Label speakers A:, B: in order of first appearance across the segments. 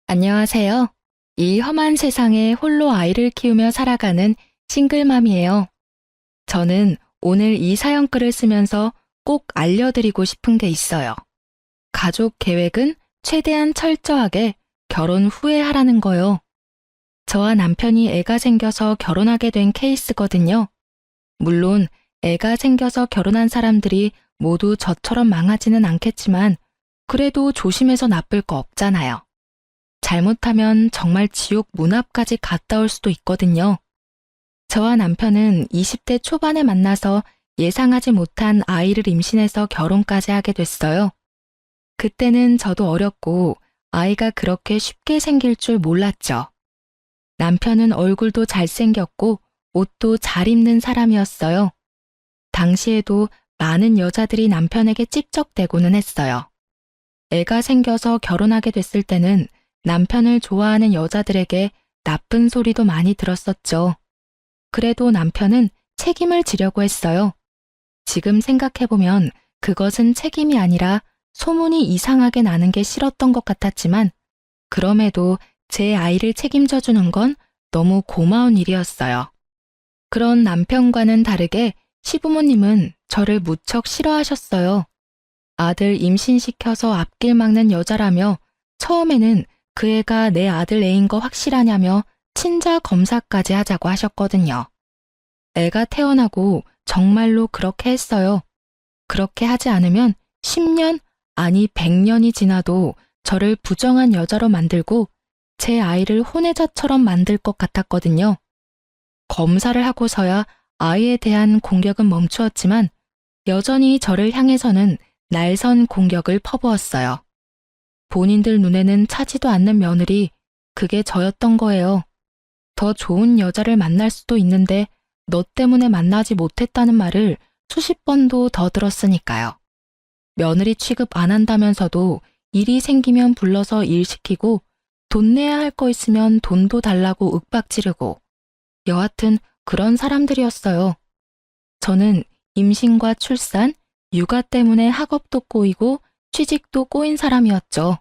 A: 안녕하세요. 이 험한 세상에 홀로 아이를 키우며 살아가는 싱글맘이에요. 저는 오늘 이 사연글을 쓰면서 꼭 알려드리고 싶은 게 있어요. 가족 계획은 최대한 철저하게 결혼 후에 하라는 거요. 저와 남편이 애가 생겨서 결혼하게 된 케이스거든요. 물론 애가 생겨서 결혼한 사람들이 모두 저처럼 망하지는 않겠지만 그래도 조심해서 나쁠 거 없잖아요. 잘못하면 정말 지옥 문 앞까지 갔다 올 수도 있거든요. 저와 남편은 20대 초반에 만나서 예상하지 못한 아이를 임신해서 결혼까지 하게 됐어요. 그때는 저도 어렸고 아이가 그렇게 쉽게 생길 줄 몰랐죠. 남편은 얼굴도 잘생겼고 옷도 잘 입는 사람이었어요. 당시에도 많은 여자들이 남편에게 찝적대고는 했어요. 애가 생겨서 결혼하게 됐을 때는 남편을 좋아하는 여자들에게 나쁜 소리도 많이 들었었죠. 그래도 남편은 책임을 지려고 했어요. 지금 생각해보면 그것은 책임이 아니라 소문이 이상하게 나는 게 싫었던 것 같았지만 그럼에도 제 아이를 책임져 주는 건 너무 고마운 일이었어요. 그런 남편과는 다르게 시부모님은 저를 무척 싫어하셨어요. 아들 임신시켜서 앞길 막는 여자라며 처음에는 그 애가 내 아들 애인 거 확실하냐며 친자 검사까지 하자고 하셨거든요. 애가 태어나고 정말로 그렇게 했어요. 그렇게 하지 않으면 10년, 아니 100년이 지나도 저를 부정한 여자로 만들고 제 아이를 혼외자처럼 만들 것 같았거든요. 검사를 하고서야 아이에 대한 공격은 멈추었지만 여전히 저를 향해서는 날선 공격을 퍼부었어요. 본인들 눈에는 차지도 않는 며느리, 그게 저였던 거예요. 더 좋은 여자를 만날 수도 있는데 너 때문에 만나지 못했다는 말을 수십 번도 더 들었으니까요. 며느리 취급 안 한다면서도 일이 생기면 불러서 일 시키고 돈 내야 할 거 있으면 돈도 달라고 윽박지르고 여하튼 그런 사람들이었어요. 저는 임신과 출산, 육아 때문에 학업도 꼬이고 취직도 꼬인 사람이었죠.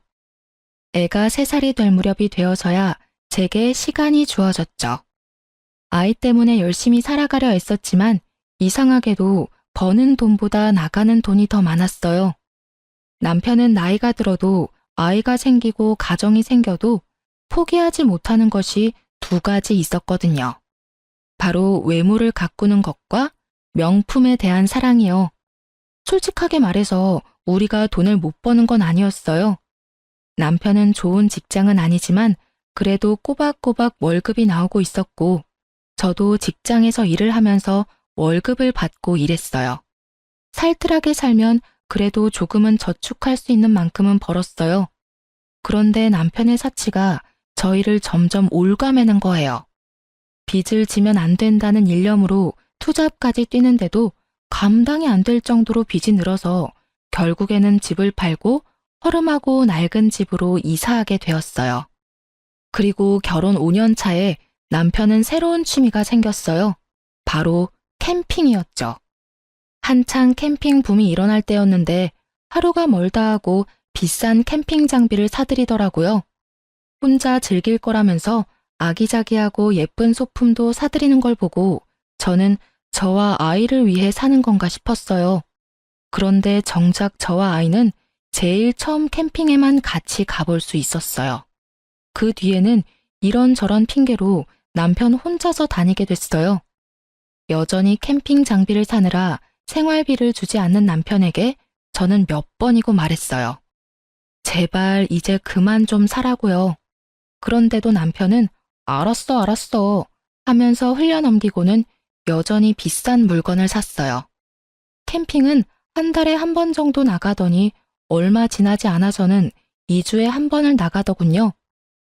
A: 애가 3살이 될 무렵이 되어서야 제게 시간이 주어졌죠. 아이 때문에 열심히 살아가려 애썼지만 이상하게도 버는 돈보다 나가는 돈이 더 많았어요. 남편은 나이가 들어도 아이가 생기고 가정이 생겨도 포기하지 못하는 것이 2가지 있었거든요. 바로 외모를 가꾸는 것과 명품에 대한 사랑이요. 솔직하게 말해서 우리가 돈을 못 버는 건 아니었어요. 남편은 좋은 직장은 아니지만 그래도 꼬박꼬박 월급이 나오고 있었고 저도 직장에서 일을 하면서 월급을 받고 일했어요. 살뜰하게 살면 그래도 조금은 저축할 수 있는 만큼은 벌었어요. 그런데 남편의 사치가 저희를 점점 올가매는 거예요. 빚을 지면 안 된다는 일념으로 투잡까지 뛰는데도 감당이 안 될 정도로 빚이 늘어서 결국에는 집을 팔고 허름하고 낡은 집으로 이사하게 되었어요. 그리고 결혼 5년 차에 남편은 새로운 취미가 생겼어요. 바로 캠핑이었죠. 한창 캠핑 붐이 일어날 때였는데 하루가 멀다 하고 비싼 캠핑 장비를 사들이더라고요. 혼자 즐길 거라면서 아기자기하고 예쁜 소품도 사들이는 걸 보고 저는 저와 아이를 위해 사는 건가 싶었어요. 그런데 정작 저와 아이는 제일 처음 캠핑에만 같이 가볼 수 있었어요. 그 뒤에는 이런저런 핑계로 남편 혼자서 다니게 됐어요. 여전히 캠핑 장비를 사느라 생활비를 주지 않는 남편에게 저는 몇 번이고 말했어요. 제발 이제 그만 좀 사라고요. 그런데도 남편은 알았어, 알았어 하면서 흘려넘기고는 여전히 비싼 물건을 샀어요. 캠핑은 한 달에 한 번 정도 나가더니 얼마 지나지 않아서는 2주에 한 번을 나가더군요.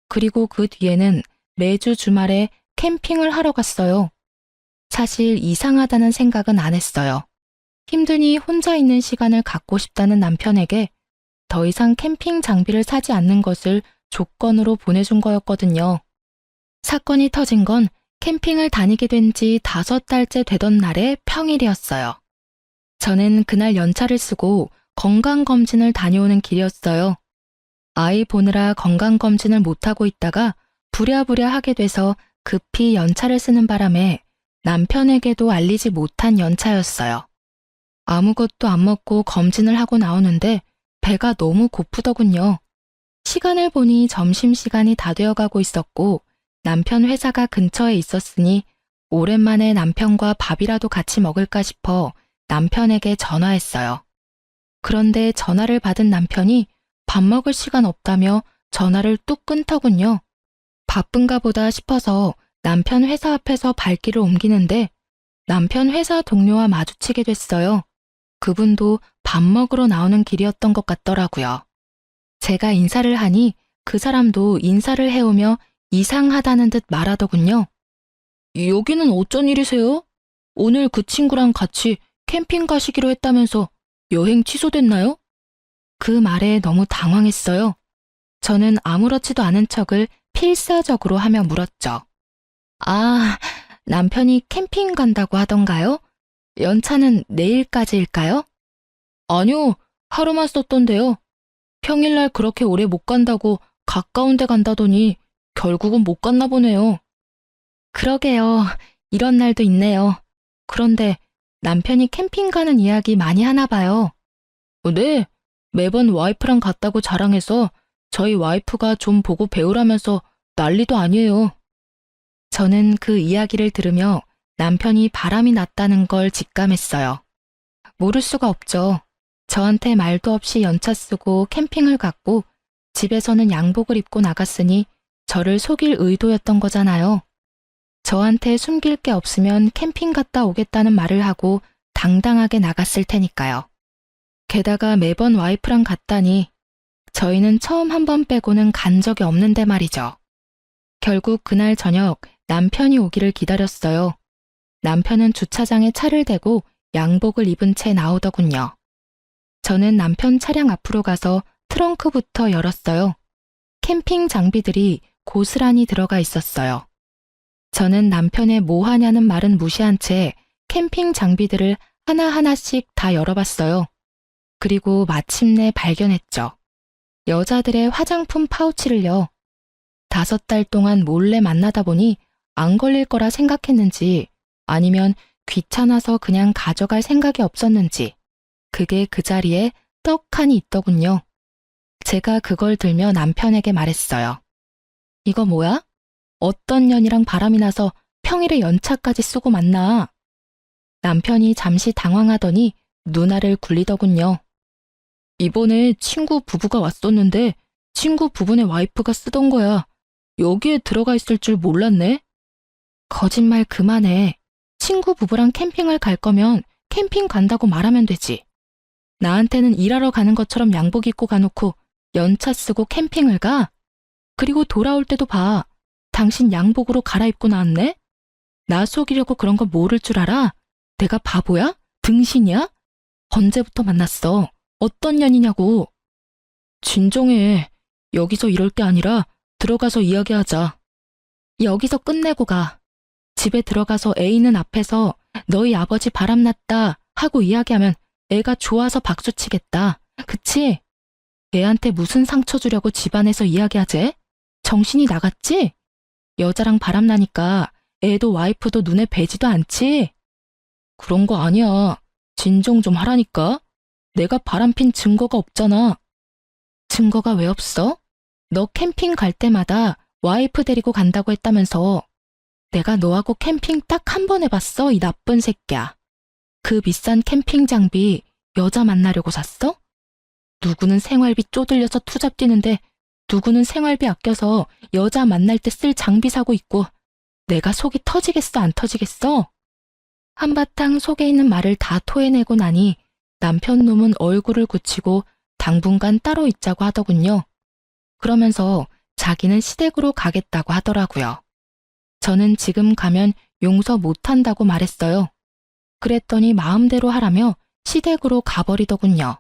A: 그리고 그 뒤에는 매주 주말에 캠핑을 하러 갔어요. 사실 이상하다는 생각은 안 했어요. 힘드니 혼자 있는 시간을 갖고 싶다는 남편에게 더 이상 캠핑 장비를 사지 않는 것을 조건으로 보내준 거였거든요. 사건이 터진 건 캠핑을 다니게 된 지 5달째 되던 날의 평일이었어요. 저는 그날 연차를 쓰고 건강검진을 다녀오는 길이었어요. 아이 보느라 건강검진을 못하고 있다가 부랴부랴 하게 돼서 급히 연차를 쓰는 바람에 남편에게도 알리지 못한 연차였어요. 아무것도 안 먹고 검진을 하고 나오는데 배가 너무 고프더군요. 시간을 보니 점심시간이 다 되어가고 있었고 남편 회사가 근처에 있었으니 오랜만에 남편과 밥이라도 같이 먹을까 싶어 남편에게 전화했어요. 그런데 전화를 받은 남편이 밥 먹을 시간 없다며 전화를 뚝 끊더군요. 바쁜가 보다 싶어서 남편 회사 앞에서 발길을 옮기는데 남편 회사 동료와 마주치게 됐어요. 그분도 밥 먹으러 나오는 길이었던 것 같더라고요. 제가 인사를 하니 그 사람도 인사를 해오며 이상하다는 듯 말하더군요. 여기는 어쩐 일이세요? 오늘 그 친구랑 같이 캠핑 가시기로 했다면서 여행 취소됐나요? 그 말에 너무 당황했어요. 저는 아무렇지도 않은 척을 필사적으로 하며 물었죠. 아, 남편이 캠핑 간다고 하던가요? 연차는 내일까지일까요? 아니요, 하루만 썼던데요. 평일날 그렇게 오래 못 간다고 가까운 데 간다더니 결국은 못 갔나 보네요. 그러게요. 이런 날도 있네요. 그런데 남편이 캠핑 가는 이야기 많이 하나 봐요. 네, 매번 와이프랑 갔다고 자랑해서 저희 와이프가 좀 보고 배우라면서 난리도 아니에요. 저는 그 이야기를 들으며 남편이 바람이 났다는 걸 직감했어요. 모를 수가 없죠. 저한테 말도 없이 연차 쓰고 캠핑을 갔고 집에서는 양복을 입고 나갔으니 저를 속일 의도였던 거잖아요. 저한테 숨길 게 없으면 캠핑 갔다 오겠다는 말을 하고 당당하게 나갔을 테니까요. 게다가 매번 와이프랑 갔다니 저희는 처음 한 번 빼고는 간 적이 없는데 말이죠. 결국 그날 저녁 남편이 오기를 기다렸어요. 남편은 주차장에 차를 대고 양복을 입은 채 나오더군요. 저는 남편 차량 앞으로 가서 트렁크부터 열었어요. 캠핑 장비들이 고스란히 들어가 있었어요. 저는 남편의 뭐 하냐는 말은 무시한 채 캠핑 장비들을 하나하나씩 다 열어봤어요. 그리고 마침내 발견했죠. 여자들의 화장품 파우치를요. 5달 동안 몰래 만나다 보니 안 걸릴 거라 생각했는지 아니면 귀찮아서 그냥 가져갈 생각이 없었는지 그게 그 자리에 떡하니 있더군요. 제가 그걸 들며 남편에게 말했어요. 이거 뭐야? 어떤 년이랑 바람이 나서 평일에 연차까지 쓰고 만나. 남편이 잠시 당황하더니 누나를 굴리더군요. 이번에 친구 부부가 왔었는데 친구 부부네 와이프가 쓰던 거야. 여기에 들어가 있을 줄 몰랐네. 거짓말 그만해. 친구 부부랑 캠핑을 갈 거면 캠핑 간다고 말하면 되지. 나한테는 일하러 가는 것처럼 양복 입고 가놓고 연차 쓰고 캠핑을 가? 그리고 돌아올 때도 봐. 당신 양복으로 갈아입고 나왔네? 나 속이려고 그런 거 모를 줄 알아? 내가 바보야? 등신이야? 언제부터 만났어? 어떤 년이냐고. 진정해. 여기서 이럴 게 아니라 들어가서 이야기하자. 여기서 끝내고 가. 집에 들어가서 애 있는 앞에서 너희 아버지 바람났다 하고 이야기하면 애가 좋아서 박수치겠다. 그치? 애한테 무슨 상처 주려고 집안에서 이야기하재? 정신이 나갔지? 여자랑 바람나니까 애도 와이프도 눈에 뵈지도 않지? 그런 거 아니야. 진정 좀 하라니까. 내가 바람핀 증거가 없잖아. 증거가 왜 없어? 너 캠핑 갈 때마다 와이프 데리고 간다고 했다면서. 내가 너하고 캠핑 딱 한 번 해봤어, 이 나쁜 새끼야. 그 비싼 캠핑 장비 여자 만나려고 샀어? 누구는 생활비 쪼들려서 투잡 뛰는데 누구는 생활비 아껴서 여자 만날 때 쓸 장비 사고 있고 내가 속이 터지겠어, 안 터지겠어? 한바탕 속에 있는 말을 다 토해내고 나니 남편 놈은 얼굴을 굳히고 당분간 따로 있자고 하더군요. 그러면서 자기는 시댁으로 가겠다고 하더라고요. 저는 지금 가면 용서 못한다고 말했어요. 그랬더니 마음대로 하라며 시댁으로 가버리더군요.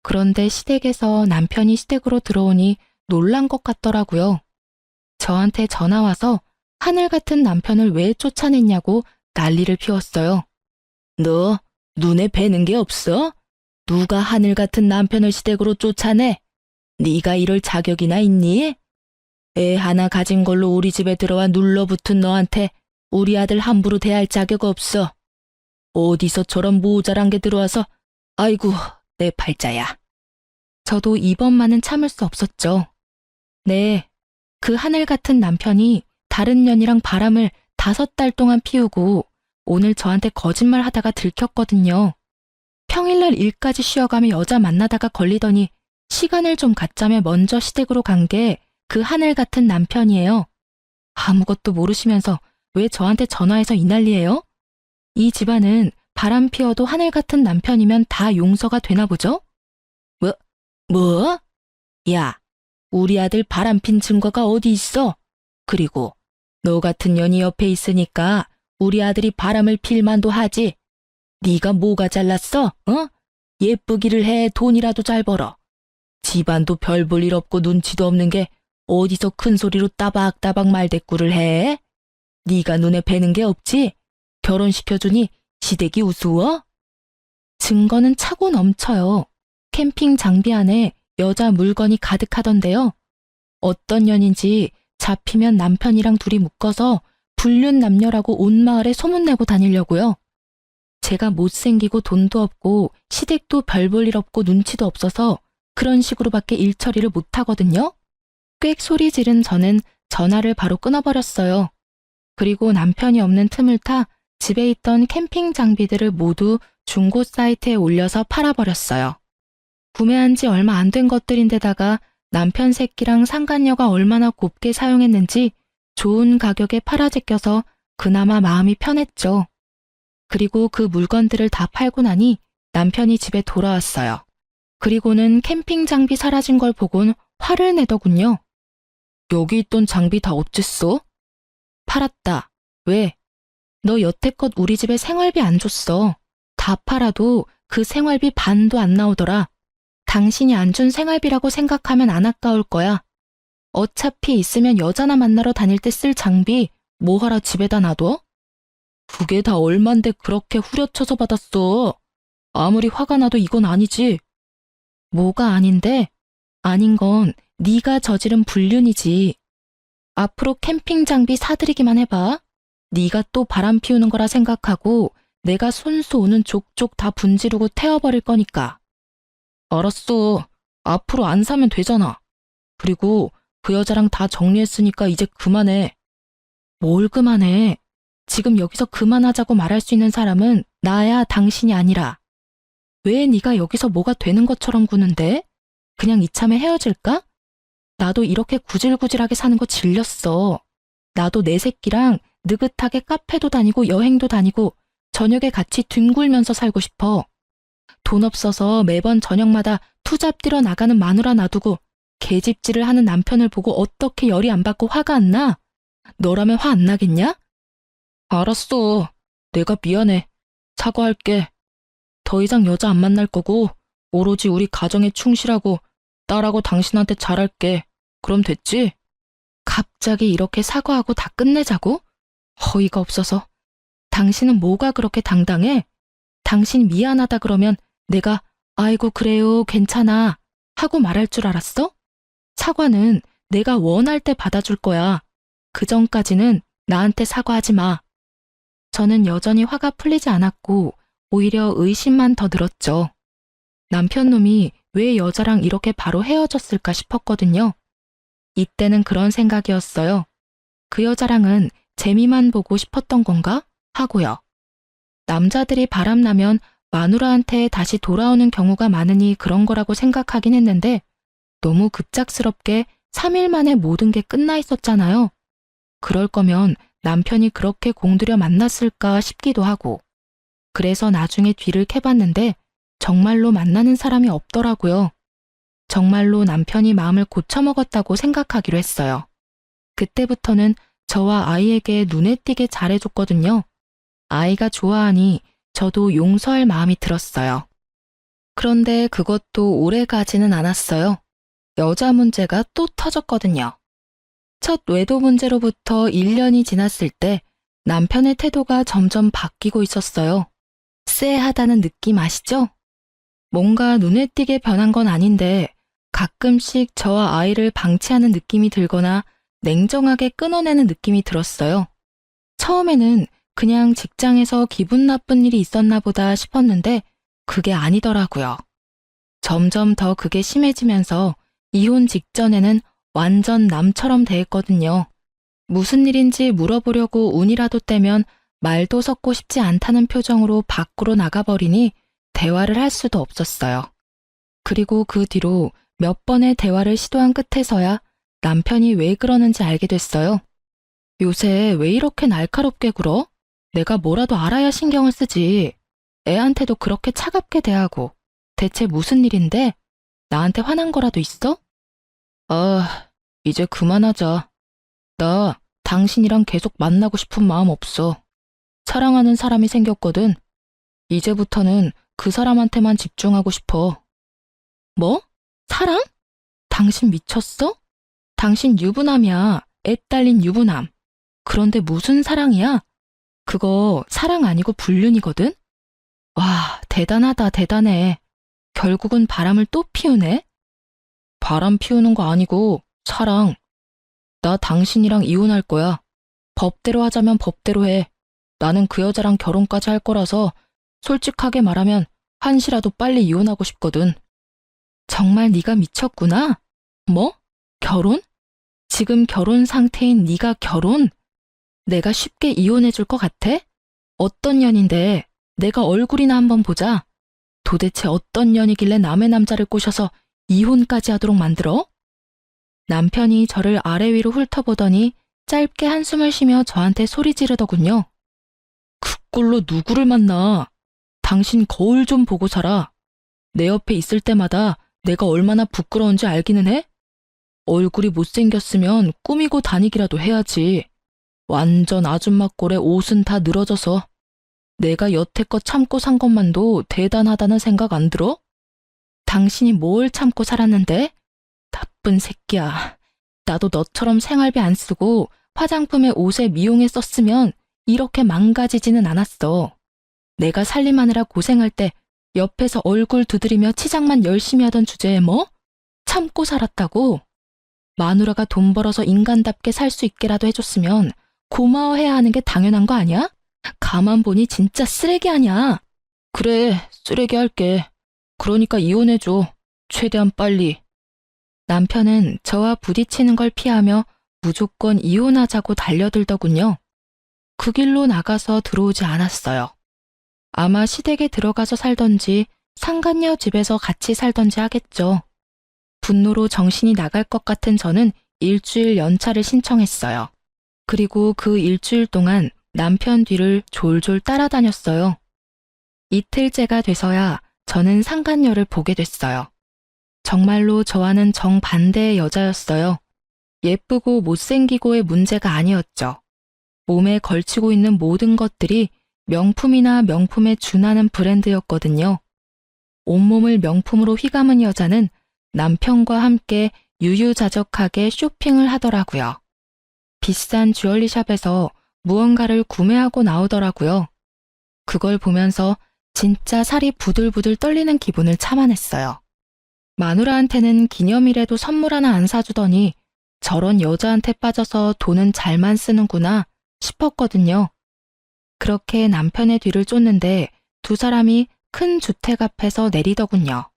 A: 그런데 시댁에서 남편이 시댁으로 들어오니 놀란 것 같더라고요. 저한테 전화 와서 하늘 같은 남편을 왜 쫓아냈냐고 난리를 피웠어요. 너 눈에 뵈는 게 없어? 누가 하늘 같은 남편을 시댁으로 쫓아내? 네가 이럴 자격이나 있니? 애 하나 가진 걸로 우리 집에 들어와 눌러붙은 너한테 우리 아들 함부로 대할 자격 없어. 어디서 저런 모자란 게 들어와서 아이고 내 팔자야. 저도 이번만은 참을 수 없었죠. 네, 그 하늘 같은 남편이 다른 년이랑 바람을 5달 동안 피우고 오늘 저한테 거짓말 하다가 들켰거든요. 평일날 일까지 쉬어가며 여자 만나다가 걸리더니 시간을 좀 갖자며 먼저 시댁으로 간 게 그 하늘 같은 남편이에요. 아무것도 모르시면서 왜 저한테 전화해서 이 난리예요? 이 집안은 바람 피워도 하늘 같은 남편이면 다 용서가 되나 보죠? 뭐? 야, 우리 아들 바람핀 증거가 어디 있어? 그리고 너 같은 년이 옆에 있으니까 우리 아들이 바람을 필 만도 하지. 네가 뭐가 잘났어? 어? 예쁘기를 해 돈이라도 잘 벌어. 집안도 별 볼 일 없고 눈치도 없는 게 어디서 큰 소리로 따박따박 말대꾸를 해? 네가 눈에 뵈는 게 없지? 결혼시켜주니 시댁이 우스워? 증거는 차고 넘쳐요. 캠핑 장비 안에 여자 물건이 가득하던데요. 어떤 년인지 잡히면 남편이랑 둘이 묶어서 불륜 남녀라고 온 마을에 소문내고 다니려고요. 제가 못생기고 돈도 없고 시댁도 별 볼 일 없고 눈치도 없어서 그런 식으로밖에 일 처리를 못하거든요. 꽥 소리 지른 저는 전화를 바로 끊어버렸어요. 그리고 남편이 없는 틈을 타 집에 있던 캠핑 장비들을 모두 중고 사이트에 올려서 팔아버렸어요. 구매한 지 얼마 안 된 것들인데다가 남편 새끼랑 상간녀가 얼마나 곱게 사용했는지 좋은 가격에 팔아제껴서 그나마 마음이 편했죠. 그리고 그 물건들을 다 팔고 나니 남편이 집에 돌아왔어요. 그리고는 캠핑 장비 사라진 걸 보곤 화를 내더군요. 여기 있던 장비 다 어쨌어? 팔았다. 왜? 너 여태껏 우리 집에 생활비 안 줬어. 다 팔아도 그 생활비 반도 안 나오더라. 당신이 안 준 생활비라고 생각하면 안 아까울 거야. 어차피 있으면 여자나 만나러 다닐 때 쓸 장비 뭐하러 집에다 놔둬? 그게 다 얼만데 그렇게 후려쳐서 받았어. 아무리 화가 나도 이건 아니지. 뭐가 아닌데? 아닌 건 네가 저지른 불륜이지. 앞으로 캠핑 장비 사들이기만 해봐. 네가 또 바람 피우는 거라 생각하고 내가 손수 오는 족족 다 분지르고 태워버릴 거니까. 알았어. 앞으로 안 사면 되잖아. 그리고 그 여자랑 다 정리했으니까 이제 그만해. 뭘 그만해. 지금 여기서 그만하자고 말할 수 있는 사람은 나야 당신이 아니라. 왜 네가 여기서 뭐가 되는 것처럼 구는데? 그냥 이참에 헤어질까? 나도 이렇게 구질구질하게 사는 거 질렸어. 나도 내 새끼랑 느긋하게 카페도 다니고 여행도 다니고 저녁에 같이 뒹굴면서 살고 싶어. 돈 없어서 매번 저녁마다 투잡 뛰러 나가는 마누라 놔두고 개집질을 하는 남편을 보고 어떻게 열이 안 받고 화가 안 나? 너라면 화 안 나겠냐? 알았어. 내가 미안해. 사과할게. 더 이상 여자 안 만날 거고 오로지 우리 가정에 충실하고 딸하고 당신한테 잘할게. 그럼 됐지? 갑자기 이렇게 사과하고 다 끝내자고? 어이가 없어서. 당신은 뭐가 그렇게 당당해? 당신 미안하다 그러면 내가 아이고 그래요 괜찮아 하고 말할 줄 알았어? 사과는 내가 원할 때 받아줄 거야. 그 전까지는 나한테 사과하지 마. 저는 여전히 화가 풀리지 않았고 오히려 의심만 더 들었죠. 남편 놈이 왜 여자랑 이렇게 바로 헤어졌을까 싶었거든요. 이때는 그런 생각이었어요. 그 여자랑은 재미만 보고 싶었던 건가? 하고요. 남자들이 바람나면 마누라한테 다시 돌아오는 경우가 많으니 그런 거라고 생각하긴 했는데 너무 급작스럽게 3일 만에 모든 게 끝나 있었잖아요. 그럴 거면 남편이 그렇게 공들여 만났을까 싶기도 하고. 그래서 나중에 뒤를 캐봤는데 정말로 만나는 사람이 없더라고요. 정말로 남편이 마음을 고쳐먹었다고 생각하기로 했어요. 그때부터는 저와 아이에게 눈에 띄게 잘해줬거든요. 아이가 좋아하니 저도 용서할 마음이 들었어요. 그런데 그것도 오래 가지는 않았어요. 여자 문제가 또 터졌거든요. 첫 외도 문제로부터 1년이 지났을 때 남편의 태도가 점점 바뀌고 있었어요. 쎄하다는 느낌 아시죠? 뭔가 눈에 띄게 변한 건 아닌데 가끔씩 저와 아이를 방치하는 느낌이 들거나 냉정하게 끊어내는 느낌이 들었어요. 처음에는 그냥 직장에서 기분 나쁜 일이 있었나 보다 싶었는데 그게 아니더라고요. 점점 더 그게 심해지면서 이혼 직전에는 완전 남처럼 대했거든요. 무슨 일인지 물어보려고 운이라도 떼면 말도 섞고 싶지 않다는 표정으로 밖으로 나가버리니 대화를 할 수도 없었어요. 그리고 그 뒤로 몇 번의 대화를 시도한 끝에서야 남편이 왜 그러는지 알게 됐어요. 요새 왜 이렇게 날카롭게 굴어? 내가 뭐라도 알아야 신경을 쓰지. 애한테도 그렇게 차갑게 대하고. 대체 무슨 일인데? 나한테 화난 거라도 있어? 아, 이제 그만하자. 나 당신이랑 계속 만나고 싶은 마음 없어. 사랑하는 사람이 생겼거든. 이제부터는 그 사람한테만 집중하고 싶어. 뭐? 사랑? 당신 미쳤어? 당신 유부남이야. 애 딸린 유부남. 그런데 무슨 사랑이야? 그거 사랑 아니고 불륜이거든? 와, 대단하다, 대단해. 결국은 바람을 또 피우네? 바람 피우는 거 아니고 사랑. 나 당신이랑 이혼할 거야. 법대로 하자면 법대로 해. 나는 그 여자랑 결혼까지 할 거라서 솔직하게 말하면 한시라도 빨리 이혼하고 싶거든. 정말 네가 미쳤구나? 뭐? 결혼? 지금 결혼 상태인 네가 결혼? 내가 쉽게 이혼해 줄 것 같아? 어떤 년인데 내가 얼굴이나 한번 보자. 도대체 어떤 년이길래 남의 남자를 꼬셔서 이혼까지 하도록 만들어? 남편이 저를 아래 위로 훑어보더니 짧게 한숨을 쉬며 저한테 소리 지르더군요. 그 꼴로 누구를 만나? 당신 거울 좀 보고 살아. 내 옆에 있을 때마다 내가 얼마나 부끄러운지 알기는 해? 얼굴이 못생겼으면 꾸미고 다니기라도 해야지. 완전 아줌마 꼴에 옷은 다 늘어져서. 내가 여태껏 참고 산 것만도 대단하다는 생각 안 들어? 당신이 뭘 참고 살았는데? 나쁜 새끼야. 나도 너처럼 생활비 안 쓰고 화장품에 옷에 미용에 썼으면 이렇게 망가지지는 않았어. 내가 살림하느라 고생할 때 옆에서 얼굴 두드리며 치장만 열심히 하던 주제에 뭐? 참고 살았다고? 마누라가 돈 벌어서 인간답게 살 수 있게라도 해줬으면 고마워해야 하는 게 당연한 거 아니야? 가만 보니 진짜 쓰레기 아니야. 그래, 쓰레기 할게. 그러니까 이혼해줘. 최대한 빨리. 남편은 저와 부딪히는 걸 피하며 무조건 이혼하자고 달려들더군요. 그 길로 나가서 들어오지 않았어요. 아마 시댁에 들어가서 살던지 상간녀 집에서 같이 살던지 하겠죠. 분노로 정신이 나갈 것 같은 저는 일주일 연차를 신청했어요. 그리고 그 일주일 동안 남편 뒤를 졸졸 따라다녔어요. 이틀째가 돼서야 저는 상간녀를 보게 됐어요. 정말로 저와는 정반대의 여자였어요. 예쁘고 못생기고의 문제가 아니었죠. 몸에 걸치고 있는 모든 것들이 명품이나 명품에 준하는 브랜드였거든요. 온몸을 명품으로 휘감은 여자는 남편과 함께 유유자적하게 쇼핑을 하더라고요. 비싼 주얼리샵에서 무언가를 구매하고 나오더라고요. 그걸 보면서 진짜 살이 부들부들 떨리는 기분을 참아냈어요. 마누라한테는 기념일에도 선물 하나 안 사주더니 저런 여자한테 빠져서 돈은 잘만 쓰는구나 싶었거든요. 그렇게 남편의 뒤를 쫓는데 두 사람이 큰 주택 앞에서 내리더군요.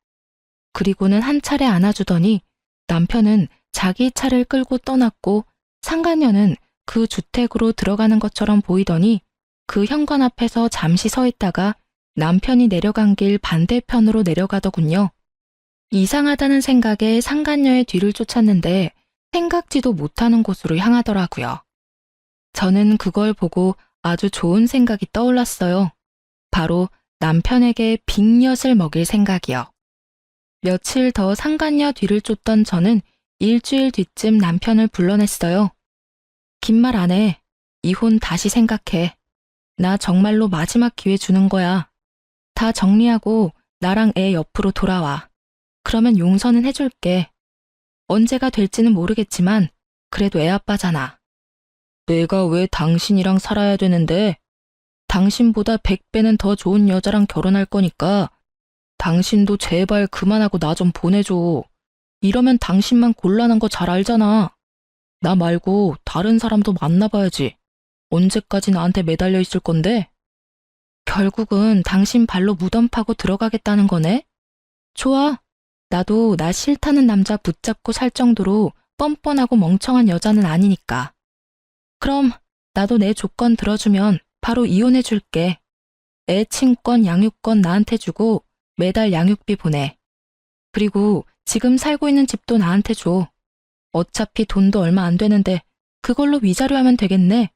A: 그리고는 한 차례 안아주더니 남편은 자기 차를 끌고 떠났고 상간녀는 그 주택으로 들어가는 것처럼 보이더니 그 현관 앞에서 잠시 서 있다가 남편이 내려간 길 반대편으로 내려가더군요. 이상하다는 생각에 상간녀의 뒤를 쫓았는데 생각지도 못하는 곳으로 향하더라고요. 저는 그걸 보고 아주 좋은 생각이 떠올랐어요. 바로 남편에게 빅엿을 먹일 생각이요. 며칠 더 상간녀 뒤를 쫓던 저는 일주일 뒤쯤 남편을 불러냈어요. 긴 말 안 해. 이혼 다시 생각해. 나 정말로 마지막 기회 주는 거야. 다 정리하고 나랑 애 옆으로 돌아와. 그러면 용서는 해줄게. 언제가 될지는 모르겠지만 그래도 애 아빠잖아. 내가 왜 당신이랑 살아야 되는데? 당신보다 100배는 더 좋은 여자랑 결혼할 거니까 당신도 제발 그만하고 나 좀 보내줘. 이러면 당신만 곤란한 거 잘 알잖아. 나 말고 다른 사람도 만나봐야지. 언제까지 나한테 매달려 있을 건데? 결국은 당신 발로 무덤 파고 들어가겠다는 거네? 좋아. 나도 나 싫다는 남자 붙잡고 살 정도로 뻔뻔하고 멍청한 여자는 아니니까. 그럼 나도 내 조건 들어주면 바로 이혼해 줄게. 애 친권, 양육권 나한테 주고 매달 양육비 보내. 그리고 지금 살고 있는 집도 나한테 줘. 어차피 돈도 얼마 안 되는데 그걸로 위자료 하면 되겠네.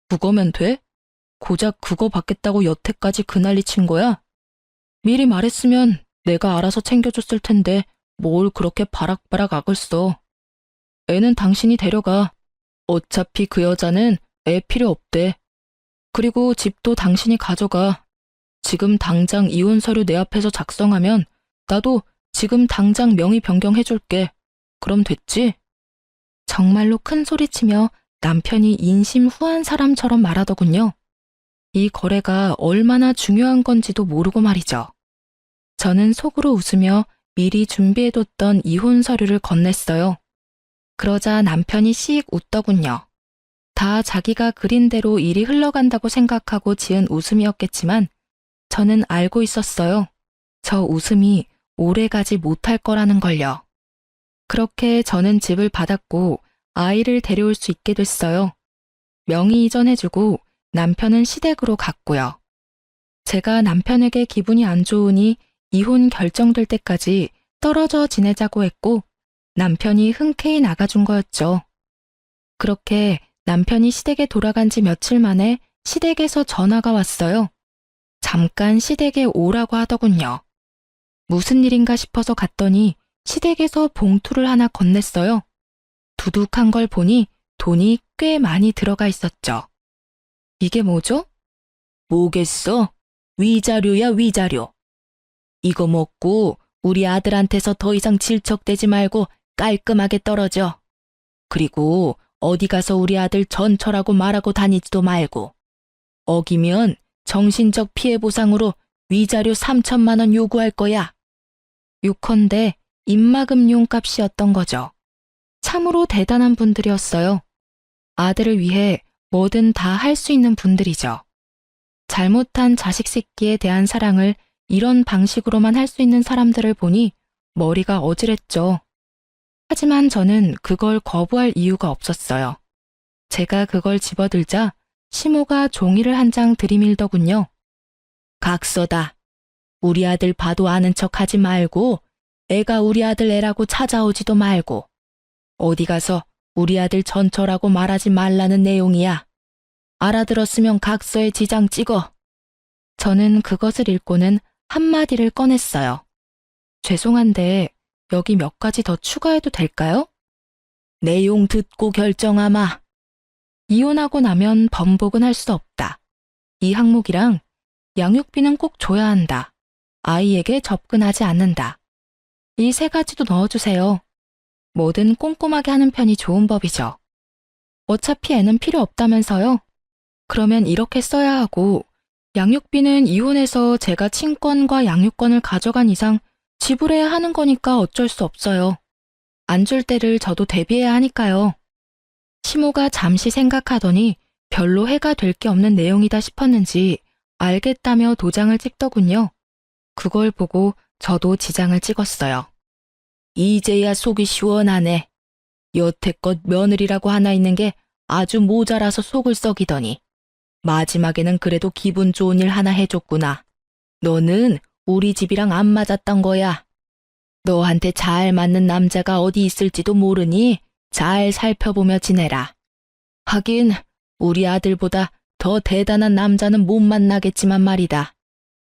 A: 그거면 돼? 고작 그거 받겠다고 여태까지 그 난리 친 거야? 미리 말했으면 내가 알아서 챙겨줬을 텐데 뭘 그렇게 바락바락 악을 써. 애는 당신이 데려가. 어차피 그 여자는 애 필요 없대. 그리고 집도 당신이 가져가. 지금 당장 이혼 서류 내 앞에서 작성하면 나도 지금 당장 명의 변경해줄게. 그럼 됐지? 정말로 큰 소리치며 남편이 인심 후한 사람처럼 말하더군요. 이 거래가 얼마나 중요한 건지도 모르고 말이죠. 저는 속으로 웃으며 미리 준비해뒀던 이혼 서류를 건넸어요. 그러자 남편이 씩 웃더군요. 다 자기가 그린 대로 일이 흘러간다고 생각하고 지은 웃음이었겠지만 저는 알고 있었어요. 저 웃음이 오래가지 못할 거라는 걸요. 그렇게 저는 집을 받았고 아이를 데려올 수 있게 됐어요. 명의 이전해주고 남편은 시댁으로 갔고요. 제가 남편에게 기분이 안 좋으니 이혼 결정될 때까지 떨어져 지내자고 했고 남편이 흔쾌히 나가준 거였죠. 그렇게 남편이 시댁에 돌아간 지 며칠 만에 시댁에서 전화가 왔어요. 잠깐 시댁에 오라고 하더군요. 무슨 일인가 싶어서 갔더니 시댁에서 봉투를 하나 건넸어요. 두둑한 걸 보니 돈이 꽤 많이 들어가 있었죠. 이게 뭐죠? 뭐겠어? 위자료야, 위자료. 이거 먹고 우리 아들한테서 더 이상 질척대지 말고 깔끔하게 떨어져. 그리고 어디 가서 우리 아들 전처라고 말하고 다니지도 말고. 어기면 정신적 피해 보상으로 위자료 3천만 원 요구할 거야. 요컨대 입막음용 값이었던 거죠. 참으로 대단한 분들이었어요. 아들을 위해 뭐든 다 할 수 있는 분들이죠. 잘못한 자식 새끼에 대한 사랑을 이런 방식으로만 할 수 있는 사람들을 보니 머리가 어지랬죠. 하지만 저는 그걸 거부할 이유가 없었어요. 제가 그걸 집어들자 시모가 종이를 한 장 들이밀더군요. 각서다. 우리 아들 봐도 아는 척 하지 말고 애가 우리 아들 애라고 찾아오지도 말고 어디 가서 우리 아들 전처라고 말하지 말라는 내용이야. 알아들었으면 각서에 지장 찍어. 저는 그것을 읽고는 한마디를 꺼냈어요. 죄송한데 여기 몇 가지 더 추가해도 될까요? 내용 듣고 결정하마. 이혼하고 나면 번복은 할 수 없다. 이 항목이랑 양육비는 꼭 줘야 한다. 아이에게 접근하지 않는다. 이 세 가지도 넣어주세요. 뭐든 꼼꼼하게 하는 편이 좋은 법이죠. 어차피 애는 필요 없다면서요? 그러면 이렇게 써야 하고 양육비는 이혼해서 제가 친권과 양육권을 가져간 이상 지불해야 하는 거니까 어쩔 수 없어요. 안 줄 때를 저도 대비해야 하니까요. 시모가 잠시 생각하더니 별로 해가 될 게 없는 내용이다 싶었는지 알겠다며 도장을 찍더군요. 그걸 보고 저도 지장을 찍었어요. 이제야 속이 시원하네. 여태껏 며느리라고 하나 있는 게 아주 모자라서 속을 썩이더니 마지막에는 그래도 기분 좋은 일 하나 해줬구나. 너는 우리 집이랑 안 맞았던 거야. 너한테 잘 맞는 남자가 어디 있을지도 모르니 잘 살펴보며 지내라. 하긴 우리 아들보다 더 대단한 남자는 못 만나겠지만 말이다.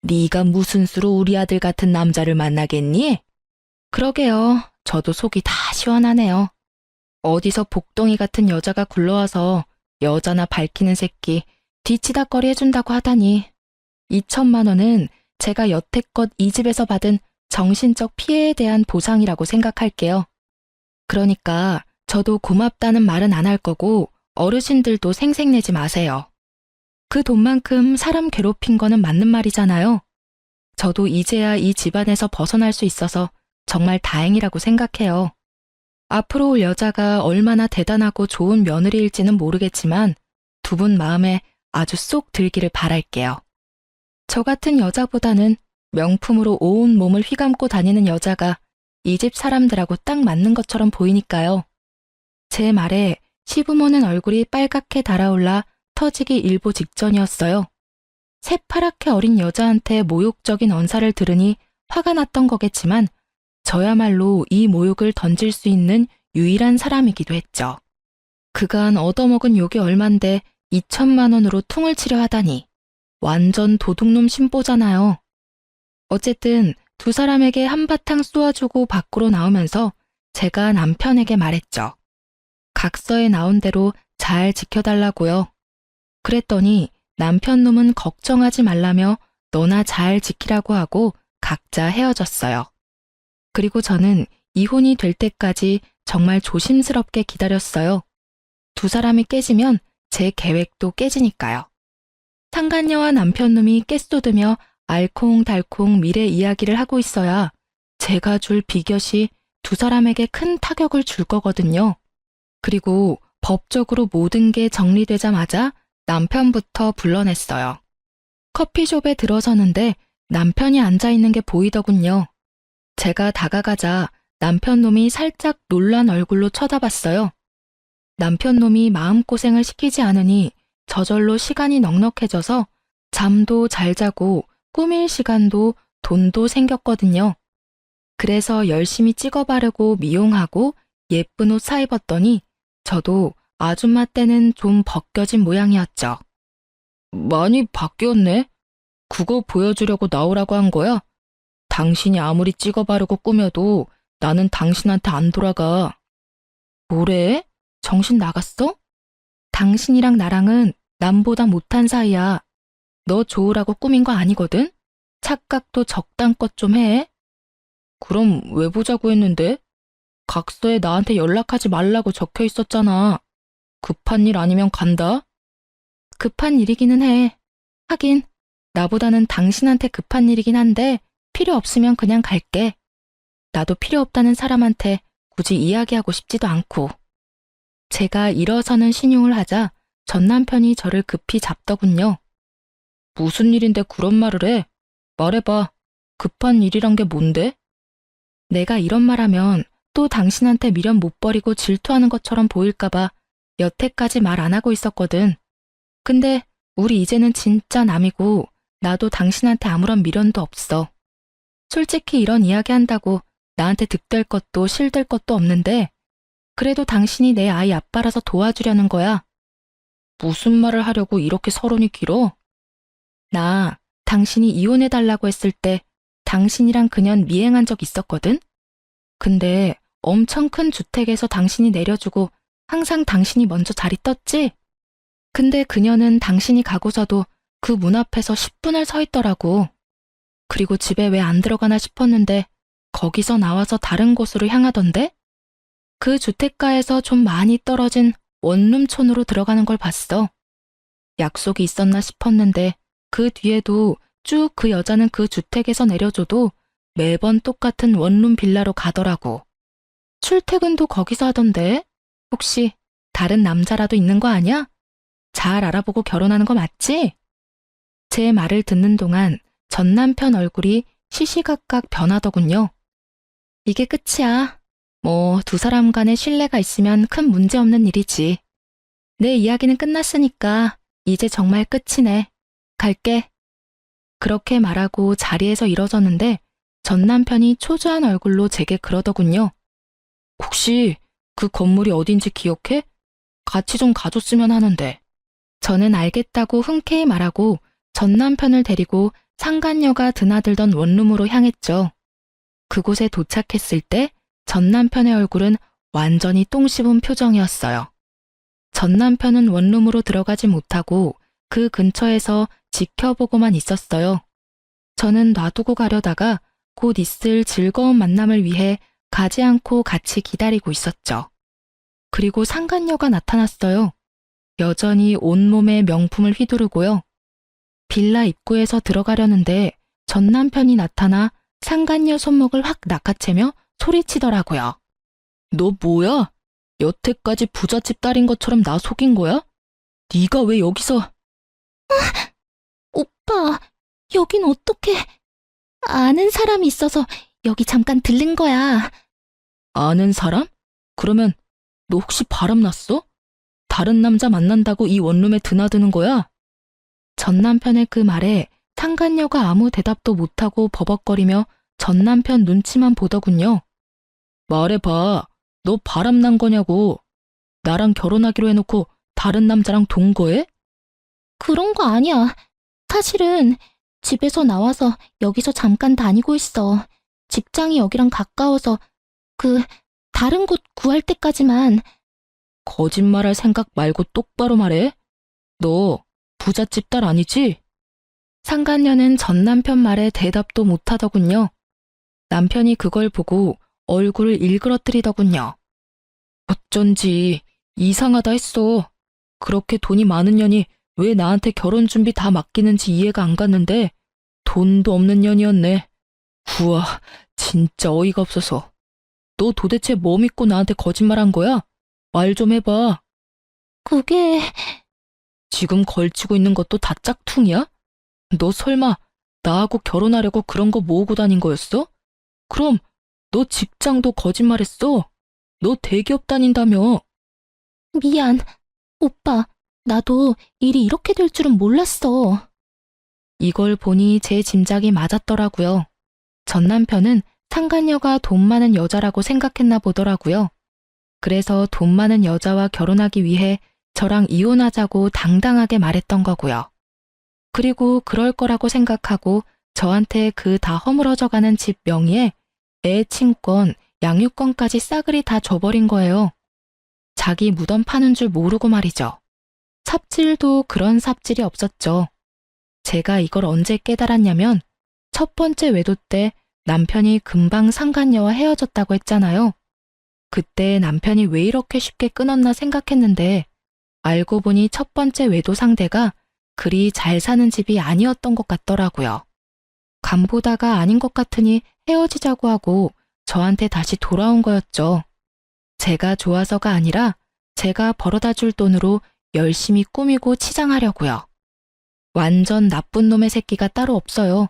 A: 네가 무슨 수로 우리 아들 같은 남자를 만나겠니? 그러게요. 저도 속이 다 시원하네요. 어디서 복덩이 같은 여자가 굴러와서 여자나 밝히는 새끼 뒤치다거리 해준다고 하다니. 2천만 원은 제가 여태껏 이 집에서 받은 정신적 피해에 대한 보상이라고 생각할게요. 그러니까 저도 고맙다는 말은 안 할 거고 어르신들도 생색내지 마세요. 그 돈만큼 사람 괴롭힌 거는 맞는 말이잖아요. 저도 이제야 이 집안에서 벗어날 수 있어서 정말 다행이라고 생각해요. 앞으로 올 여자가 얼마나 대단하고 좋은 며느리일지는 모르겠지만 두 분 마음에 아주 쏙 들기를 바랄게요. 저 같은 여자보다는 명품으로 온 몸을 휘감고 다니는 여자가 이 집 사람들하고 딱 맞는 것처럼 보이니까요. 제 말에 시부모는 얼굴이 빨갛게 달아올라 터지기 일보 직전이었어요. 새파랗게 어린 여자한테 모욕적인 언사를 들으니 화가 났던 거겠지만 저야말로 이 모욕을 던질 수 있는 유일한 사람이기도 했죠. 그간 얻어먹은 욕이 얼만데 2천만 원으로 퉁을 치려 하다니 완전 도둑놈 신보잖아요. 어쨌든 두 사람에게 한바탕 쏘아주고 밖으로 나오면서 제가 남편에게 말했죠. 각서에 나온 대로 잘 지켜달라고요. 그랬더니 남편놈은 걱정하지 말라며 너나 잘 지키라고 하고 각자 헤어졌어요. 그리고 저는 이혼이 될 때까지 정말 조심스럽게 기다렸어요. 두 사람이 깨지면 제 계획도 깨지니까요. 상간녀와 남편놈이 깨쏟으며 알콩달콩 미래 이야기를 하고 있어야 제가 줄 비곁이 두 사람에게 큰 타격을 줄 거거든요. 그리고 법적으로 모든 게 정리되자마자 남편부터 불러냈어요. 커피숍에 들어서는데 남편이 앉아있는 게 보이더군요. 제가 다가가자 남편놈이 살짝 놀란 얼굴로 쳐다봤어요. 남편놈이 마음고생을 시키지 않으니 저절로 시간이 넉넉해져서 잠도 잘 자고 꾸밀 시간도 돈도 생겼거든요. 그래서 열심히 찍어 바르고 미용하고 예쁜 옷 사입었더니 저도 아줌마 때는 좀 벗겨진 모양이었죠. 많이 바뀌었네. 그거 보여주려고 나오라고 한 거야? 당신이 아무리 찍어 바르고 꾸며도 나는 당신한테 안 돌아가. 뭐래? 정신 나갔어? 당신이랑 나랑은 남보다 못한 사이야. 너 좋으라고 꾸민 거 아니거든? 착각도 적당껏 좀 해. 그럼 왜 보자고 했는데? 각서에 나한테 연락하지 말라고 적혀 있었잖아. 급한 일 아니면 간다? 급한 일이기는 해. 하긴 나보다는 당신한테 급한 일이긴 한데 필요 없으면 그냥 갈게. 나도 필요 없다는 사람한테 굳이 이야기하고 싶지도 않고. 제가 일어서는 신용을 하자 전 남편이 저를 급히 잡더군요. 무슨 일인데 그런 말을 해? 말해봐. 급한 일이란 게 뭔데? 내가 이런 말하면 또 당신한테 미련 못 버리고 질투하는 것처럼 보일까봐 여태까지 말 안 하고 있었거든. 근데 우리 이제는 진짜 남이고 나도 당신한테 아무런 미련도 없어. 솔직히 이런 이야기 한다고 나한테 득될 것도 실될 것도 없는데 그래도 당신이 내 아이 아빠라서 도와주려는 거야. 무슨 말을 하려고 이렇게 서론이 길어? 나 당신이 이혼해달라고 했을 때 당신이랑 그년 미행한 적 있었거든? 근데 엄청 큰 주택에서 당신이 내려주고 항상 당신이 먼저 자리 떴지? 근데 그녀는 당신이 가고서도 그 문 앞에서 10분을 서 있더라고. 그리고 집에 왜 안 들어가나 싶었는데 거기서 나와서 다른 곳으로 향하던데? 그 주택가에서 좀 많이 떨어진 원룸촌으로 들어가는 걸 봤어. 약속이 있었나 싶었는데 그 뒤에도 쭉 그 여자는 그 주택에서 내려줘도 매번 똑같은 원룸 빌라로 가더라고. 출퇴근도 거기서 하던데 혹시 다른 남자라도 있는 거 아니야? 잘 알아보고 결혼하는 거 맞지? 제 말을 듣는 동안 전 남편 얼굴이 시시각각 변하더군요. 이게 끝이야. 뭐 두 사람 간에 신뢰가 있으면 큰 문제 없는 일이지. 내 이야기는 끝났으니까 이제 정말 끝이네. 갈게. 그렇게 말하고 자리에서 일어서는데 전 남편이 초조한 얼굴로 제게 그러더군요. 혹시 그 건물이 어딘지 기억해? 같이 좀 가줬으면 하는데. 저는 알겠다고 흔쾌히 말하고 전 남편을 데리고 상간녀가 드나들던 원룸으로 향했죠. 그곳에 도착했을 때 전 남편의 얼굴은 완전히 똥 씹은 표정이었어요. 전 남편은 원룸으로 들어가지 못하고 그 근처에서 지켜보고만 있었어요. 저는 놔두고 가려다가 곧 있을 즐거운 만남을 위해 가지 않고 같이 기다리고 있었죠. 그리고 상간녀가 나타났어요. 여전히 온몸에 명품을 휘두르고요. 빌라 입구에서 들어가려는데 전 남편이 나타나 상간녀 손목을 확 낚아채며 소리치더라고요. 너 뭐야? 여태까지 부잣집 딸인 것처럼 나 속인 거야? 네가 왜 여기서? 오빠, 여긴 어떻게? 아는 사람이 있어서 여기 잠깐 들른 거야. 아는 사람? 그러면 너 혹시 바람 났어? 다른 남자 만난다고 이 원룸에 드나드는 거야? 전 남편의 그 말에 상간녀가 아무 대답도 못하고 버벅거리며 전 남편 눈치만 보더군요. 말해봐. 너 바람 난 거냐고. 나랑 결혼하기로 해놓고 다른 남자랑 동거해? 그런 거 아니야. 사실은 집에서 나와서 여기서 잠깐 다니고 있어. 직장이 여기랑 가까워서 다른 곳 구할 때까지만. 거짓말할 생각 말고 똑바로 말해. 너 부잣집 딸 아니지? 상간녀는 전 남편 말에 대답도 못하더군요. 남편이 그걸 보고 얼굴을 일그러뜨리더군요. 어쩐지 이상하다 했어. 그렇게 돈이 많은 년이 왜 나한테 결혼 준비 다 맡기는지 이해가 안 갔는데 돈도 없는 년이었네. 우와, 진짜 어이가 없어서. 너 도대체 뭐 믿고 나한테 거짓말한 거야? 말 좀 해봐. 그게... 지금 걸치고 있는 것도 다 짝퉁이야? 너 설마 나하고 결혼하려고 그런 거 모으고 다닌 거였어? 그럼 너 직장도 거짓말했어? 너 대기업 다닌다며? 미안. 오빠, 나도 일이 이렇게 될 줄은 몰랐어. 이걸 보니 제 짐작이 맞았더라고요. 전 남편은 상간녀가 돈 많은 여자라고 생각했나 보더라고요. 그래서 돈 많은 여자와 결혼하기 위해 저랑 이혼하자고 당당하게 말했던 거고요. 그리고 그럴 거라고 생각하고 저한테 그 다 허물어져가는 집 명의에 애 친권, 양육권까지 싸그리 다 줘버린 거예요. 자기 무덤 파는 줄 모르고 말이죠. 삽질도 그런 삽질이 없었죠. 제가 이걸 언제 깨달았냐면 첫 번째 외도 때 남편이 금방 상간녀와 헤어졌다고 했잖아요. 그때 남편이 왜 이렇게 쉽게 끊었나 생각했는데 알고 보니 첫 번째 외도 상대가 그리 잘 사는 집이 아니었던 것 같더라고요. 간보다가 아닌 것 같으니 헤어지자고 하고 저한테 다시 돌아온 거였죠. 제가 좋아서가 아니라 제가 벌어다 줄 돈으로 열심히 꾸미고 치장하려고요. 완전 나쁜 놈의 새끼가 따로 없어요.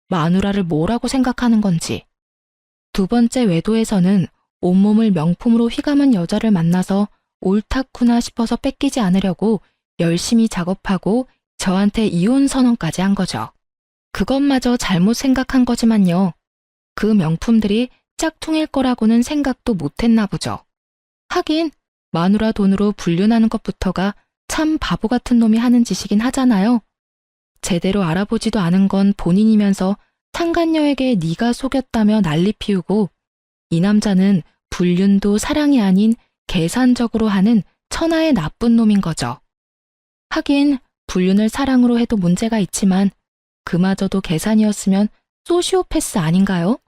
A: 마누라를 뭐라고 생각하는 건지. 두 번째 외도에서는 온몸을 명품으로 휘감은 여자를 만나서 옳다구나 싶어서 뺏기지 않으려고 열심히 작업하고 저한테 이혼 선언까지 한 거죠. 그것마저 잘못 생각한 거지만요. 그 명품들이 짝퉁일 거라고는 생각도 못했나 보죠. 하긴 마누라 돈으로 불륜하는 것부터가 참 바보 같은 놈이 하는 짓이긴 하잖아요. 제대로 알아보지도 않은 건 본인이면서 상간녀에게 네가 속였다며 난리 피우고 이 남자는 불륜도 사랑이 아닌 계산적으로 하는 천하의 나쁜 놈인 거죠. 하긴 불륜을 사랑으로 해도 문제가 있지만 그마저도 계산이었으면 소시오패스 아닌가요?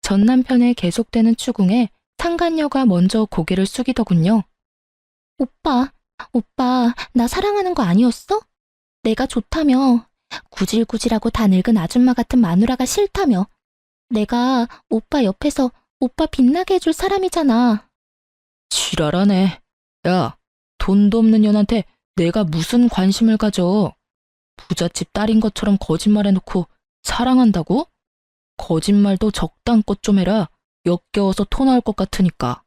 A: 전 남편의 계속되는 추궁에 상간녀가 먼저 고개를 숙이더군요. 오빠, 나 사랑하는 거 아니었어? 내가 좋다며. 구질구질하고 다 늙은 아줌마 같은 마누라가 싫다며. 내가 오빠 옆에서 오빠 빛나게 해줄 사람이잖아. 지랄하네. 야, 돈도 없는 년한테 내가 무슨 관심을 가져. 부잣집 딸인 것처럼 거짓말해놓고 사랑한다고? 거짓말도 적당껏 좀 해라. 역겨워서 토 나올 것 같으니까.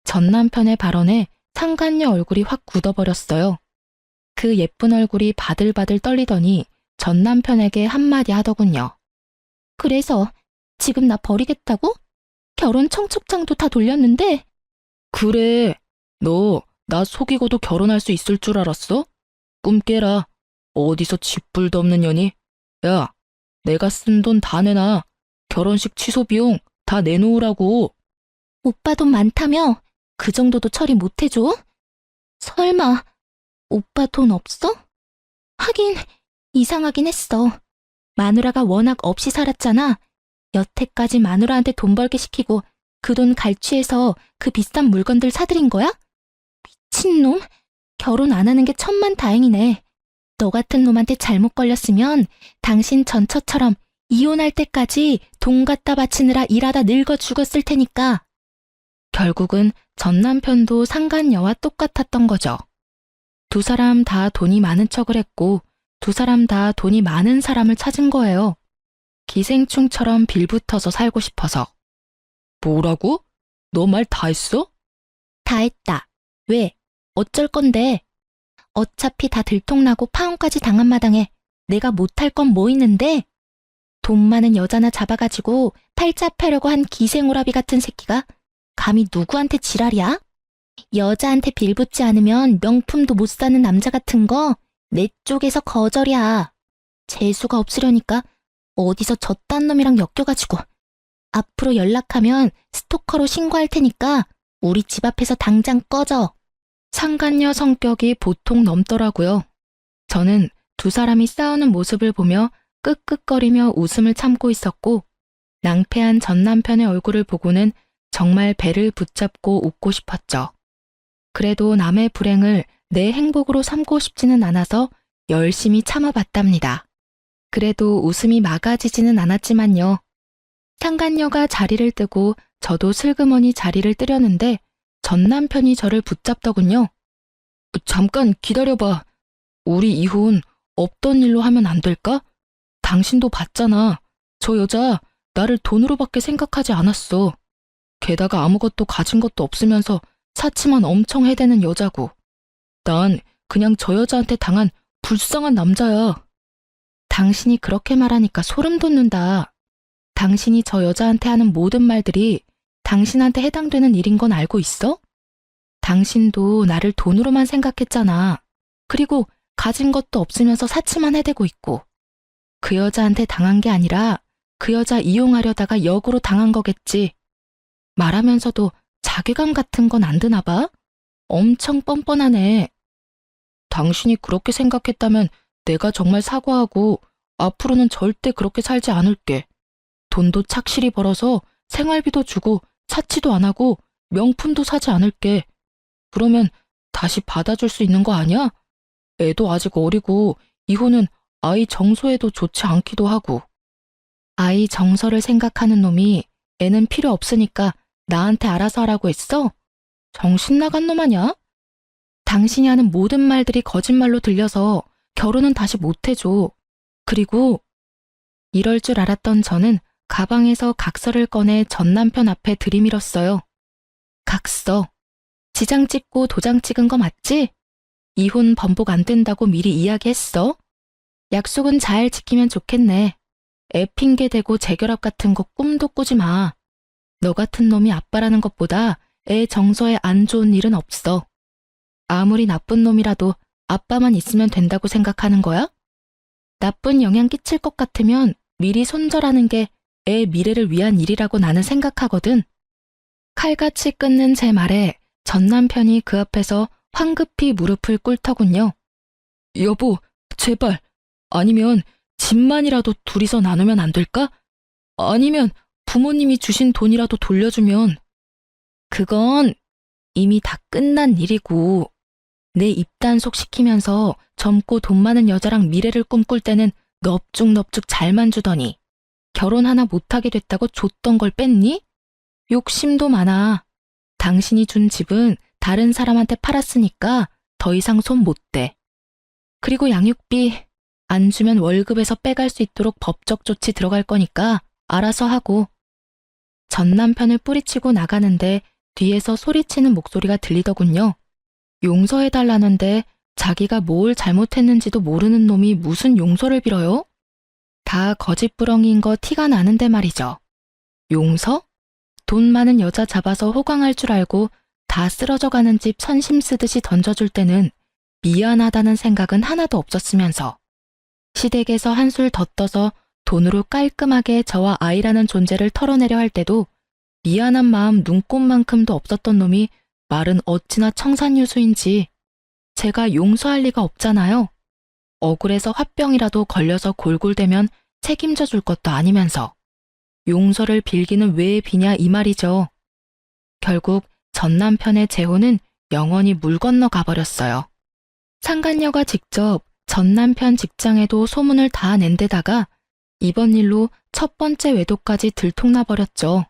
A: 전 남편의 발언에 상간녀 얼굴이 확 굳어버렸어요. 그 예쁜 얼굴이 바들바들 떨리더니 전 남편에게 한마디 하더군요. 그래서 지금 나 버리겠다고? 결혼 청첩장도 다 돌렸는데. 그래, 너 나 속이고도 결혼할 수 있을 줄 알았어? 꿈 깨라. 어디서 쥐뿔도 없는 년이. 야, 내가 쓴 돈 다 내놔. 결혼식 취소 비용 다 내놓으라고. 오빠 돈 많다며? 그 정도도 처리 못해줘? 설마 오빠 돈 없어? 하긴 이상하긴 했어. 마누라가 워낙 없이 살았잖아. 여태까지 마누라한테 돈 벌게 시키고 그 돈 갈취해서 그 비싼 물건들 사들인 거야? 미친놈. 결혼 안 하는 게 천만다행이네. 너 같은 놈한테 잘못 걸렸으면 당신 전처처럼 이혼할 때까지 돈 갖다 바치느라 일하다 늙어 죽었을 테니까. 결국은 전 남편도 상간녀와 똑같았던 거죠. 두 사람 다 돈이 많은 척을 했고 두 사람 다 돈이 많은 사람을 찾은 거예요. 기생충처럼 빌붙어서 살고 싶어서. 뭐라고? 너 말 다 했어? 다 했다. 왜? 어쩔 건데? 어차피 다 들통나고 파혼까지 당한 마당에 내가 못할 건 뭐 있는데? 돈 많은 여자나 잡아가지고 팔자 패려고 한 기생오라비 같은 새끼가 감히 누구한테 지랄이야? 여자한테 빌붙지 않으면 명품도 못 사는 남자 같은 거 내 쪽에서 거절이야. 재수가 없으려니까 어디서 저딴 놈이랑 엮여가지고 앞으로 연락하면 스토커로 신고할 테니까 우리 집 앞에서 당장 꺼져. 상간녀 성격이 보통 넘더라고요. 저는 두 사람이 싸우는 모습을 보며 끄끄거리며 웃음을 참고 있었고 낭패한 전 남편의 얼굴을 보고는 정말 배를 붙잡고 웃고 싶었죠. 그래도 남의 불행을 내 행복으로 삼고 싶지는 않아서 열심히 참아봤답니다. 그래도 웃음이 막아지지는 않았지만요. 상간녀가 자리를 뜨고 저도 슬그머니 자리를 뜨려는데 전 남편이 저를 붙잡더군요. 잠깐 기다려봐. 우리 이혼 없던 일로 하면 안 될까? 당신도 봤잖아. 저 여자 나를 돈으로밖에 생각하지 않았어. 게다가 아무것도 가진 것도 없으면서 사치만 엄청 해대는 여자고. 난 그냥 저 여자한테 당한 불쌍한 남자야. 당신이 그렇게 말하니까 소름 돋는다. 당신이 저 여자한테 하는 모든 말들이 당신한테 해당되는 일인 건 알고 있어? 당신도 나를 돈으로만 생각했잖아. 그리고 가진 것도 없으면서 사치만 해대고 있고. 그 여자한테 당한 게 아니라 그 여자 이용하려다가 역으로 당한 거겠지. 말하면서도 자괴감 같은 건 안 드나 봐? 엄청 뻔뻔하네. 당신이 그렇게 생각했다면 내가 정말 사과하고 앞으로는 절대 그렇게 살지 않을게. 돈도 착실히 벌어서 생활비도 주고 차치도 안 하고 명품도 사지 않을게. 그러면 다시 받아줄 수 있는 거 아니야? 애도 아직 어리고 이혼은 아이 정서에도 좋지 않기도 하고. 아이 정서를 생각하는 놈이 애는 필요 없으니까 나한테 알아서 하라고 했어? 정신 나간 놈 아냐? 당신이 하는 모든 말들이 거짓말로 들려서 결혼은 다시 못 해줘. 그리고 이럴 줄 알았던 저는 가방에서 각서를 꺼내 전 남편 앞에 들이밀었어요. 각서. 지장 찍고 도장 찍은 거 맞지? 이혼 번복 안 된다고 미리 이야기했어. 약속은 잘 지키면 좋겠네. 애 핑계 대고 재결합 같은 거 꿈도 꾸지 마. 너 같은 놈이 아빠라는 것보다 애 정서에 안 좋은 일은 없어. 아무리 나쁜 놈이라도 아빠만 있으면 된다고 생각하는 거야? 나쁜 영향 끼칠 것 같으면 미리 손절하는 게 애 미래를 위한 일이라고 나는 생각하거든. 칼같이 끊는 제 말에 전 남편이 그 앞에서 황급히 무릎을 꿇더군요. 여보, 제발. 아니면 집만이라도 둘이서 나누면 안 될까? 아니면 부모님이 주신 돈이라도 돌려주면. 그건 이미 다 끝난 일이고 내 입단속 시키면서 젊고 돈 많은 여자랑 미래를 꿈꿀 때는 넙죽넙죽 잘만 주더니 결혼 하나 못하게 됐다고 줬던 걸 뺐니? 욕심도 많아. 당신이 준 집은 다른 사람한테 팔았으니까 더 이상 손 못 대. 그리고 양육비 안 주면 월급에서 빼갈 수 있도록 법적 조치 들어갈 거니까 알아서 하고. 전 남편을 뿌리치고 나가는데 뒤에서 소리치는 목소리가 들리더군요. 용서해달라는데 자기가 뭘 잘못했는지도 모르는 놈이 무슨 용서를 빌어요? 다 거짓부렁이인 거 티가 나는데 말이죠. 용서? 돈 많은 여자 잡아서 호강할 줄 알고 다 쓰러져가는 집 선심 쓰듯이 던져줄 때는 미안하다는 생각은 하나도 없었으면서 시댁에서 한술 더 떠서 돈으로 깔끔하게 저와 아이라는 존재를 털어내려 할 때도 미안한 마음 눈꼽만큼도 없었던 놈이 말은 어찌나 청산유수인지 제가 용서할 리가 없잖아요. 억울해서 화병이라도 걸려서 골골대면 책임져 줄 것도 아니면서 용서를 빌기는 왜 비냐 이 말이죠. 결국 전 남편의 재혼은 영원히 물 건너 가버렸어요. 상간녀가 직접 전 남편 직장에도 소문을 다 낸 데다가 이번 일로 첫 번째 외도까지 들통나 버렸죠.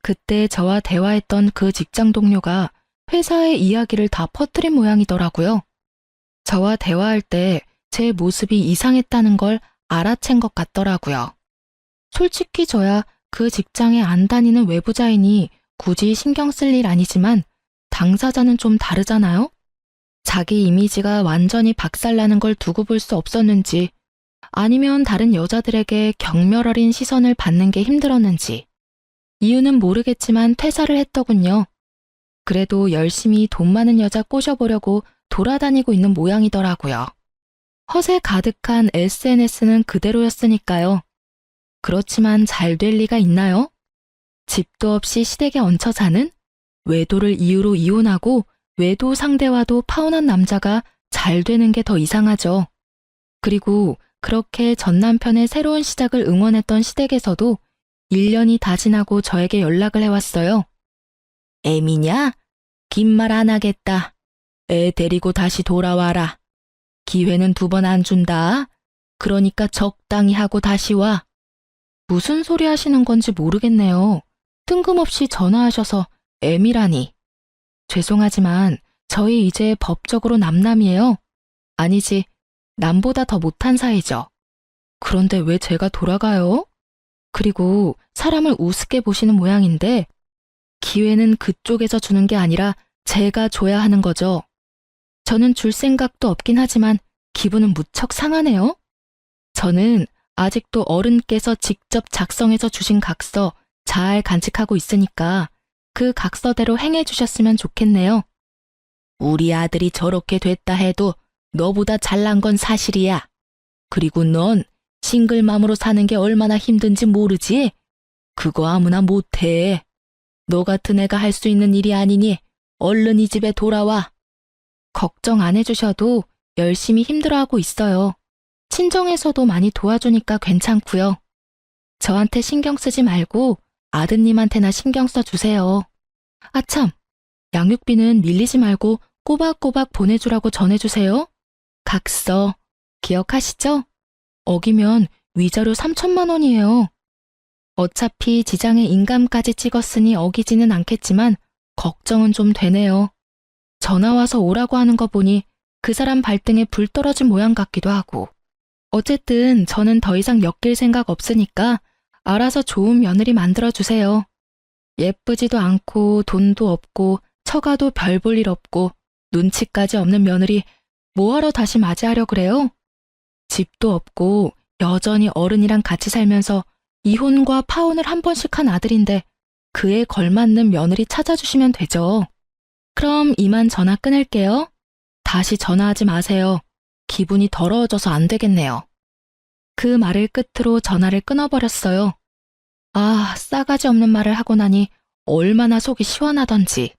A: 그때 저와 대화했던 그 직장 동료가 회사의 이야기를 다 퍼뜨린 모양이더라고요. 저와 대화할 때 제 모습이 이상했다는 걸 알아챈 것 같더라고요. 솔직히 저야 그 직장에 안 다니는 외부자이니 굳이 신경 쓸 일 아니지만 당사자는 좀 다르잖아요? 자기 이미지가 완전히 박살나는 걸 두고 볼 수 없었는지 아니면 다른 여자들에게 경멸 어린 시선을 받는 게 힘들었는지 이유는 모르겠지만 퇴사를 했더군요. 그래도 열심히 돈 많은 여자 꼬셔보려고 돌아다니고 있는 모양이더라고요. 허세 가득한 SNS는 그대로였으니까요. 그렇지만 잘 될 리가 있나요? 집도 없이 시댁에 얹혀 사는 외도를 이유로 이혼하고 외도 상대와도 파혼한 남자가 잘 되는 게 더 이상하죠. 그리고 그렇게 전 남편의 새로운 시작을 응원했던 시댁에서도 1년이 다 지나고 저에게 연락을 해왔어요. 애미냐? 긴 말 안 하겠다. 애 데리고 다시 돌아와라. 기회는 2번 안 준다. 그러니까 적당히 하고 다시 와. 무슨 소리 하시는 건지 모르겠네요. 뜬금없이 전화하셔서 애미라니. 죄송하지만 저희 이제 법적으로 남남이에요. 아니지, 남보다 더 못한 사이죠. 그런데 왜 제가 돌아가요? 그리고 사람을 우습게 보시는 모양인데 기회는 그쪽에서 주는 게 아니라 제가 줘야 하는 거죠. 저는 줄 생각도 없긴 하지만 기분은 무척 상하네요. 저는 아직도 어른께서 직접 작성해서 주신 각서 잘 간직하고 있으니까 그 각서대로 행해 주셨으면 좋겠네요. 우리 아들이 저렇게 됐다 해도 너보다 잘난 건 사실이야. 그리고 넌 싱글맘으로 사는 게 얼마나 힘든지 모르지? 그거 아무나 못해. 너 같은 애가 할 수 있는 일이 아니니 얼른 이 집에 돌아와. 걱정 안 해주셔도 열심히 힘들어하고 있어요. 친정에서도 많이 도와주니까 괜찮고요. 저한테 신경 쓰지 말고 아드님한테나 신경 써주세요. 아참, 양육비는 밀리지 말고 꼬박꼬박 보내주라고 전해주세요. 각서 기억하시죠? 어기면 위자료 3천만 원이에요. 어차피 지장에 인감까지 찍었으니 어기지는 않겠지만 걱정은 좀 되네요. 전화와서 오라고 하는 거 보니 그 사람 발등에 불 떨어진 모양 같기도 하고. 어쨌든 저는 더 이상 엮일 생각 없으니까 알아서 좋은 며느리 만들어주세요. 예쁘지도 않고 돈도 없고 처가도 별 볼 일 없고 눈치까지 없는 며느리 뭐하러 다시 맞이하려 그래요? 집도 없고 여전히 어른이랑 같이 살면서 이혼과 파혼을 한 번씩 한 아들인데 그에 걸맞는 며느리 찾아주시면 되죠. 그럼 이만 전화 끊을게요. 다시 전화하지 마세요. 기분이 더러워져서 안 되겠네요. 그 말을 끝으로 전화를 끊어버렸어요. 아, 싸가지 없는 말을 하고 나니 얼마나 속이 시원하던지.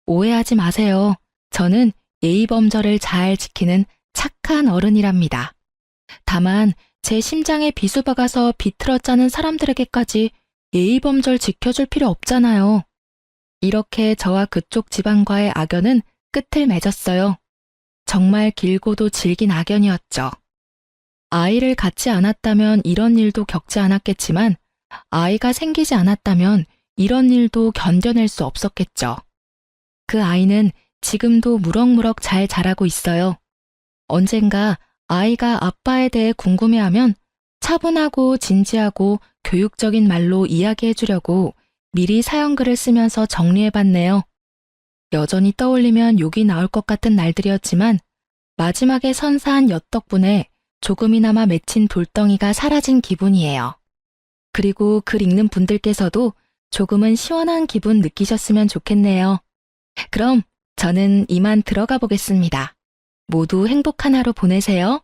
A: 오해하지 마세요. 저는 예의범절을 잘 지키는 착한 어른이랍니다. 다만 제 심장에 비수 박아서 비틀어 짜는 사람들에게까지 예의범절 지켜줄 필요 없잖아요. 이렇게 저와 그쪽 집안과의 악연은 끝을 맺었어요. 정말 길고도 질긴 악연이었죠. 아이를 갖지 않았다면 이런 일도 겪지 않았겠지만 아이가 생기지 않았다면 이런 일도 견뎌낼 수 없었겠죠. 그 아이는 지금도 무럭무럭 잘 자라고 있어요. 언젠가 아이가 아빠에 대해 궁금해하면 차분하고 진지하고 교육적인 말로 이야기해 주려고 미리 사연글을 쓰면서 정리해봤네요. 여전히 떠올리면 욕이 나올 것 같은 날들이었지만 마지막에 선사한 엿 덕분에 조금이나마 맺힌 돌덩이가 사라진 기분이에요. 그리고 글 읽는 분들께서도 조금은 시원한 기분 느끼셨으면 좋겠네요. 그럼 저는 이만 들어가 보겠습니다. 모두 행복한 하루 보내세요.